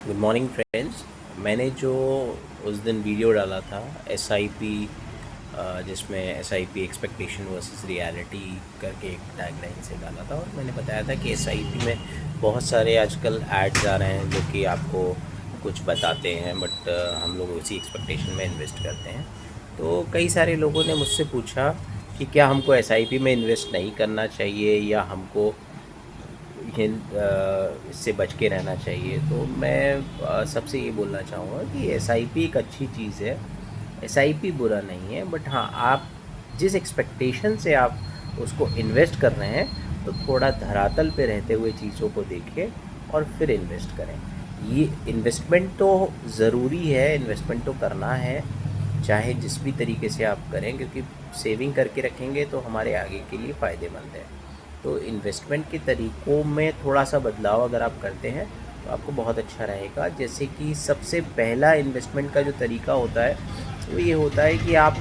Good morning friends. मैंने जो उस दिन वीडियो डाला था एसआईपी, जिसमें एसआईपी एक्सपेक्टेशन वर्सेस रियलिटी करके एक टैगलाइन से डाला था, और मैंने बताया था कि एसआईपी में बहुत सारे आजकल एड्स आ रहे हैं जो कि आपको कुछ बताते हैं, बट हम लोग उसी एक्सपेक्टेशन में इन्वेस्ट करते हैं। तो कई सारे लोगों ने मुझसे पूछा कि क्या हमको एसआईपी में इन्वेस्ट नहीं करना चाहिए या हमको इससे बच के रहना चाहिए। तो मैं सबसे ये बोलना चाहूँगा कि एसआईपी एक अच्छी चीज़ है, एसआईपी बुरा नहीं है, बट हाँ, आप जिस एक्सपेक्टेशन से आप उसको इन्वेस्ट कर रहे हैं तो थोड़ा धरातल पे रहते हुए चीज़ों को देखें और फिर इन्वेस्ट करें। ये इन्वेस्टमेंट तो ज़रूरी है, इन्वेस्टमेंट तो करना है, चाहे जिस भी तरीके से आप करें, क्योंकि सेविंग करके रखेंगे तो हमारे आगे के लिए फ़ायदेमंद है। तो इन्वेस्टमेंट के तरीक़ों में थोड़ा-सा बदलाव अगर आप करते हैं तो आपको बहुत अच्छा रहेगा। जैसे कि सबसे पहला इन्वेस्टमेंट का जो तरीका होता है वो ये होता है कि आप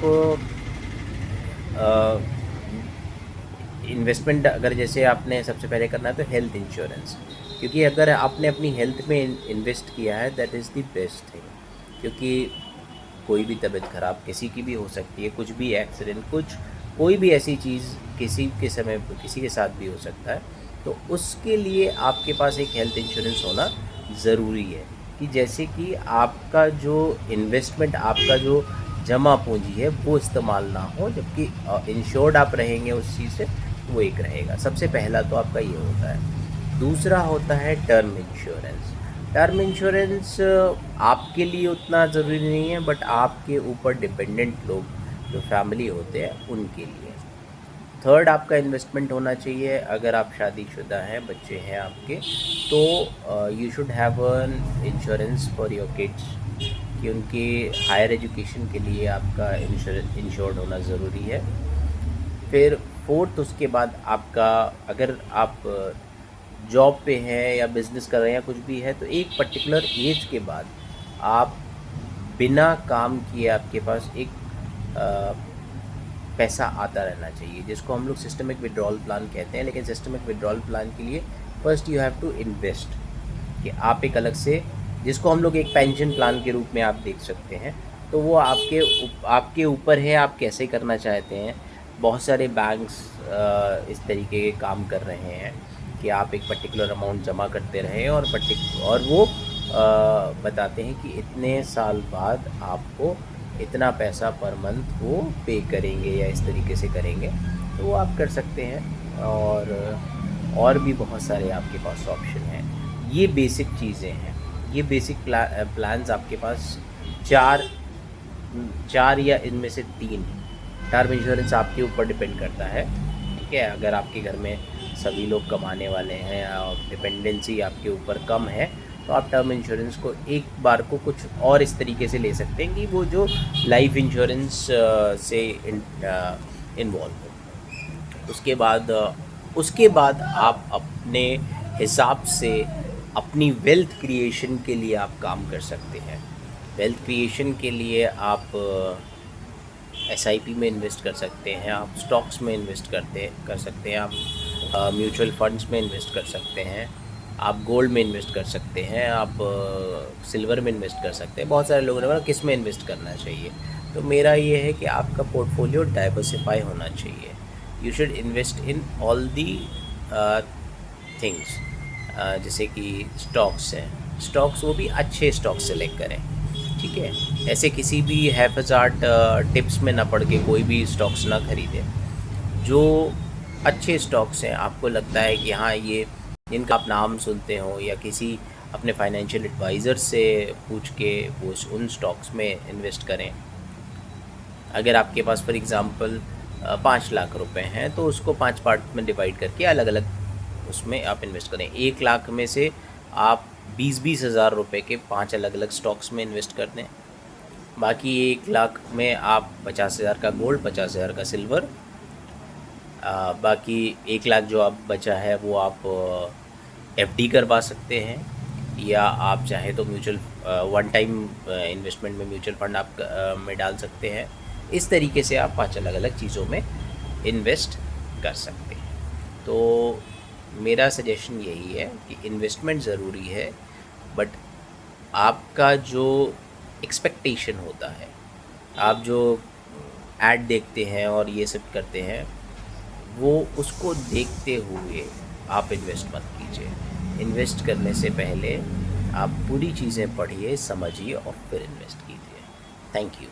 इन्वेस्टमेंट अगर जैसे आपने सबसे पहले करना है तो हेल्थ इंश्योरेंस, क्योंकि अगर आपने अपनी हेल्थ में इन्वेस्ट किया है that is the best thing. क्योंकि कोई भी तबीयत ख़राब किसी की भी हो सकती है, कुछ भी एक्सीडेंट, कुछ कोई भी ऐसी चीज़ किसी के समय किसी के साथ भी हो सकता है। तो उसके लिए आपके पास एक हेल्थ इंश्योरेंस होना ज़रूरी है, कि जैसे कि आपका जो इन्वेस्टमेंट, आपका जो जमा पूंजी है वो इस्तेमाल ना हो, जबकि इंश्योर्ड आप रहेंगे उस चीज़ से, वो एक रहेगा। सबसे पहला तो आपका ये होता है। दूसरा होता है टर्म इंश्योरेंस। टर्म इंश्योरेंस आपके लिए उतना ज़रूरी नहीं है, बट आपके ऊपर डिपेंडेंट लोग जो फैमिली होते हैं उनके लिए। थर्ड आपका इन्वेस्टमेंट होना चाहिए, अगर आप शादीशुदा हैं, बच्चे हैं आपके, तो you should have an insurance for your kids, कि उनके हायर एजुकेशन के लिए आपका इंश्योर्ड होना ज़रूरी है। फिर फोर्थ, उसके बाद आपका, अगर आप जॉब पे हैं या बिज़नेस कर रहे हैं या कुछ भी है, तो एक पर्टिकुलर एज के बाद आप बिना काम किए आपके पास एक पैसा आता रहना चाहिए, जिसको हम लोग सिस्टमिक विड्रॉल प्लान कहते हैं। लेकिन सिस्टमिक विड्रॉल प्लान के लिए first you have to invest, कि आप एक अलग से, जिसको हम लोग एक पेंशन प्लान के रूप में आप देख सकते हैं, तो वो आपके ऊपर है, आप कैसे करना चाहते हैं। बहुत सारे बैंक्स इस तरीके के काम कर रहे हैं कि आप एक पर्टिकुलर अमाउंट जमा करते रहें और वो बताते हैं कि इतने साल बाद आपको इतना पैसा पर मंथ वो पे करेंगे या इस तरीके से करेंगे, तो वो आप कर सकते हैं। और भी बहुत सारे आपके पास ऑप्शन हैं। ये बेसिक चीज़ें हैं, ये बेसिक प्लान्स आपके पास चार चार या इनमें से तीन। टर्म इंश्योरेंस आपके ऊपर डिपेंड करता है, ठीक है। अगर आपके घर में सभी लोग कमाने वाले हैं और डिपेंडेंसी आपके ऊपर कम है, तो आप टर्म इंश्योरेंस को एक बार को कुछ और इस तरीके से ले सकते हैं कि वो जो लाइफ इंश्योरेंस से इन्वॉल्व हो। उसके बाद आप अपने हिसाब से अपनी वेल्थ क्रिएशन के लिए आप काम कर सकते हैं। वेल्थ क्रिएशन के लिए आप एसआईपी में इन्वेस्ट कर सकते हैं, आप स्टॉक्स में इन्वेस्ट कर सकते हैं, आप म्यूचुअल फंड्स में इन्वेस्ट कर सकते हैं, आप गोल्ड में इन्वेस्ट कर सकते हैं, आप सिल्वर में इन्वेस्ट कर सकते हैं। बहुत सारे लोगों ने बोला किस में इन्वेस्ट करना चाहिए, तो मेरा ये है कि आपका पोर्टफोलियो डाइवर्सिफाई होना चाहिए। You should invest in all the things. जैसे कि स्टॉक्स हैं, स्टॉक्स वो भी अच्छे स्टॉक्स सेलेक्ट करें, ठीक है। ऐसे किसी भी हैफजार्ट टिप्स में ना पड़ के कोई भी स्टॉक्स ना खरीदें। जो अच्छे स्टॉक्स हैं, आपको लगता है कि हाँ, ये जिनका आप नाम सुनते हो, या किसी अपने फाइनेंशियल एडवाइज़र से पूछ के वो उन स्टॉक्स में इन्वेस्ट करें। अगर आपके पास फॉर एग्ज़ाम्पल 5 लाख रुपए हैं, तो उसको 5 पार्ट में डिवाइड करके अलग अलग उसमें आप इन्वेस्ट करें। 1 लाख में से आप 20-20 हज़ार रुपये के 5 अलग अलग स्टॉक्स में इन्वेस्ट कर दें। बाकी 1 लाख में आप 50 हज़ार का गोल्ड, 50 हज़ार का सिल्वर, बाकी 1 लाख जो आप बचा है वो आप एफडी करवा सकते हैं, या आप चाहें तो म्यूचुअल वन टाइम इन्वेस्टमेंट में म्यूचुअल फंड आप में डाल सकते हैं। इस तरीके से आप 5 अलग अलग चीज़ों में इन्वेस्ट कर सकते हैं। तो मेरा सजेशन यही है कि इन्वेस्टमेंट ज़रूरी है, बट आपका जो एक्सपेक्टेशन होता है, आप जो ऐड देखते हैं और ये सब करते हैं, वो उसको देखते हुए आप इन्वेस्ट मत कीजिए। इन्वेस्ट करने से पहले आप पूरी चीज़ें पढ़िए, समझिए और फिर इन्वेस्ट कीजिए। Thank you.